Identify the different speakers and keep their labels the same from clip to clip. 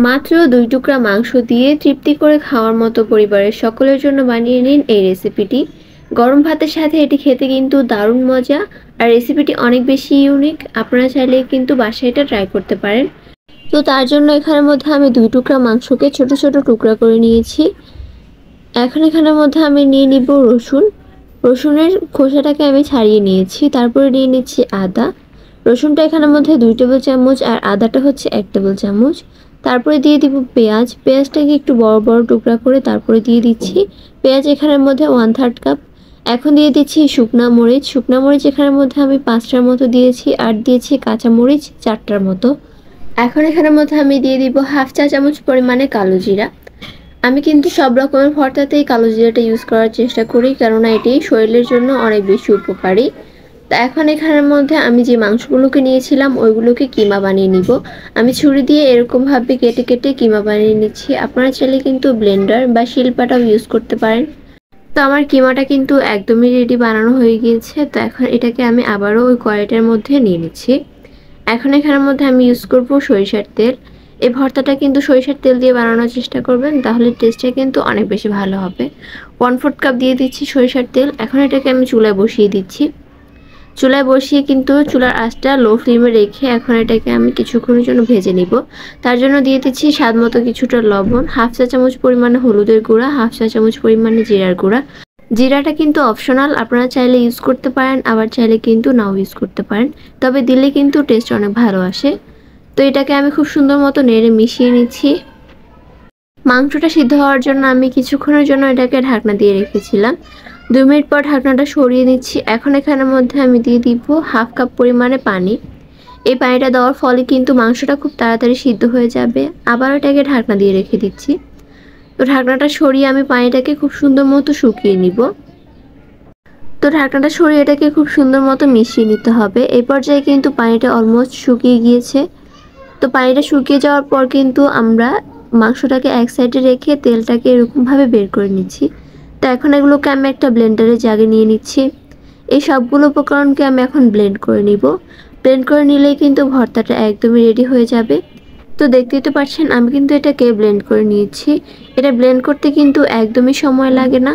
Speaker 1: মাত্র 2 টুকরা মাংস দিয়ে তৃপ্তি করে খাওয়ার মতো পরিবারের সকলের জন্য বানিয়ে নিন এই রেসিপিটি। গরম ভাতের সাথে এটি খেতে কিন্তু দারুণ মজা। আর রেসিপিটি অনেক বেশি ইউনিক। আপনারা চাইলে কিন্তু বাসায় এটা ট্রাই করতে পারেন। তো তার জন্য এখানের মধ্যে আমি 2 টুকরা মাংসকে ছোট ছোট টুকরা করে নিয়েছি। এখন এখানের মধ্যে আমি নিয়ে নিব রসুন। রসুনের খোসাটাকে আমি ছাড়িয়ে নিয়েছি। তারপরে নিয়ে নিচ্ছি আদা। রসুনটা এখানের মধ্যে 2 টেবিল চামচ আর আদাটা হচ্ছে 1 টেবিল চামচ। তারপরে দিয়ে দিব পেঁয়াজ। পেঁয়াজটাকে একটু বড় বড় টুকরা করে তারপরে দিয়ে দিচ্ছি। পেঁয়াজ এখানের মধ্যে 1/3 কাপ। এখন দিয়ে দিচ্ছি শুকনা মরিচ। শুকনা মরিচ এখানের মধ্যে আমি 5টার মতো দিয়েছি আর দিয়েছি কাঁচা মরিচ 4টার মতো। এখন এখানের মধ্যে আমি দিয়ে দিব 1/2 চা চামচ পরিমাণে কালো জিরা। আমি কিন্তু সব রকমের ভর্তাতেই কালো জিরাটা ইউজ করার চেষ্টা করি, কেননা এটি শরীরের জন্য অনেক বেশি উপকারী। তো এখন এখানের মধ্যে আমি যে মাংসগুলোকে নিয়েছিলাম ওইগুলোকে কিমা বানিয়ে নিব। আমি ছুরি দিয়ে এরকমভাবে কেটে কেটে কিমা বানিয়ে নিচ্ছি। আপনারা চাইলে কিন্তু ব্লেন্ডার বা শিলপাটাও ইউজ করতে পারেন। তো আমার কিমাটা কিন্তু একদমই রেডি, বানানো হয়ে গিয়েছে। তো এখন এটাকে আমি আবারও ওই কড়াইটার মধ্যে নিয়ে নিচ্ছি। এখন এখানের মধ্যে আমি ইউজ করব সরিষার তেল। এই ভর্তাটা কিন্তু সরিষার তেল দিয়ে বানানোর চেষ্টা করবেন, তাহলে টেস্টটা কিন্তু অনেক বেশি ভালো হবে। 1/4 কাপ দিয়ে দিচ্ছি সরিষার তেল। এখন এটাকে আমি চুলায় বসিয়ে দিচ্ছি। চুলায় বসিয়ে কিন্তু চুলার আঁচটা লো ফ্লেমে রেখে এখন এটাকে আমি কিছুক্ষণের জন্য ভেজে নিব। তার জন্য দিয়ে দিচ্ছি স্বাদ মতো কিছুটা লবণ, 1/2 চা চামচ পরিমাণে হলুদের গুঁড়া, 1/2 চা চামচ পরিমাণে জিরার গুঁড়া। জিরাটা কিন্তু অপশনাল, আপনারা চাইলে ইউজ করতে পারেন, আবার চাইলে কিন্তু নাও ইউজ করতে পারেন, তবে দিলে কিন্তু টেস্ট অনেক ভালো আসে। তো এটাকে আমি খুব সুন্দর মতো নেড়ে মিশিয়ে নিচ্ছি। মাংসটা সিদ্ধ হওয়ার জন্য আমি কিছুক্ষণের জন্য এটাকে ঢাকনা দিয়ে রেখেছিলাম। 2 মিনিট পর ঢাকনাটা সরিয়ে নিচ্ছি। এখন এখানের মধ্যে আমি দিয়ে দিব 1/2 কাপ পরিমাণে পানি। এই পানিটা দেওয়ার ফলে কিন্তু মাংসটা খুব তাড়াতাড়ি সিদ্ধ হয়ে যাবে। আবার এটাকে ঢাকনা দিয়ে রেখে দিচ্ছি। তো ঢাকনাটা সরিয়ে আমি পানিটাকে খুব সুন্দর মতো শুকিয়ে নিব। তো ঢাকনাটা সরিয়ে এটাকে খুব সুন্দর মতো মিশিয়ে নিতে হবে। এই পর্যায়ে কিন্তু পানিটা অলমোস্ট শুকিয়ে গিয়েছে। তো পানিটা শুকিয়ে যাওয়ার পর কিন্তু আমরা মাংসটাকে এক সাইডে রেখে তেলটাকে এরকমভাবে বের করে নিচ্ছি। তো এখন এগুলোকে আমি একটা ব্লেন্ডারে জাগে নিয়ে নিচ্ছি। এই সবগুলো উপকরণকে আমি এখন ব্লেন্ড করে নিব। ব্লেন্ড করে নিলেই কিন্তু ভর্তাটা একদমই রেডি হয়ে যাবে। তো দেখতেই তো পাচ্ছেন আমি কিন্তু এটাকে ব্লেন্ড করে নিয়েছি। এটা ব্লেন্ড করতে কিন্তু একদমই সময় লাগে না।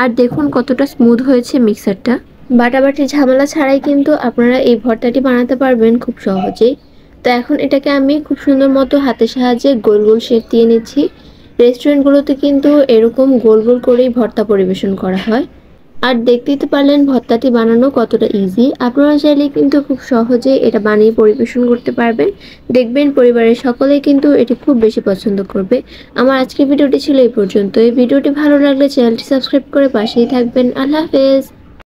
Speaker 1: আর দেখুন কতটা স্মুথ হয়েছে মিক্সারটা। বাটাবাটির ঝামেলা ছাড়াই কিন্তু আপনারা এই ভর্তাটি বানাতে পারবেন খুব সহজেই। তো এখন এটাকে আমি খুব সুন্দর মতো হাতের সাহায্যে গোল গোল শেপ দিয়ে নিচ্ছি। রেস্টুরেন্টগুলোতে কিন্তু এরকম গোল গোল করেই ভর্তা পরিবেশন করা হয়। আর দেখতেই তো পারলেন ভর্তাটি বানানো কতটা ইজি। আপনারা চাইলে কিন্তু খুব সহজেই এটা বানিয়ে পরিবেশন করতে পারবেন। দেখবেন পরিবারের সকলেই কিন্তু এটি খুব বেশি পছন্দ করবে। আমার আজকের ভিডিওটি ছিল এই পর্যন্ত। এই ভিডিওটি ভালো লাগলে চ্যানেলটি সাবস্ক্রাইব করে পাশেই থাকবেন। আল্লাহ হাফেজ।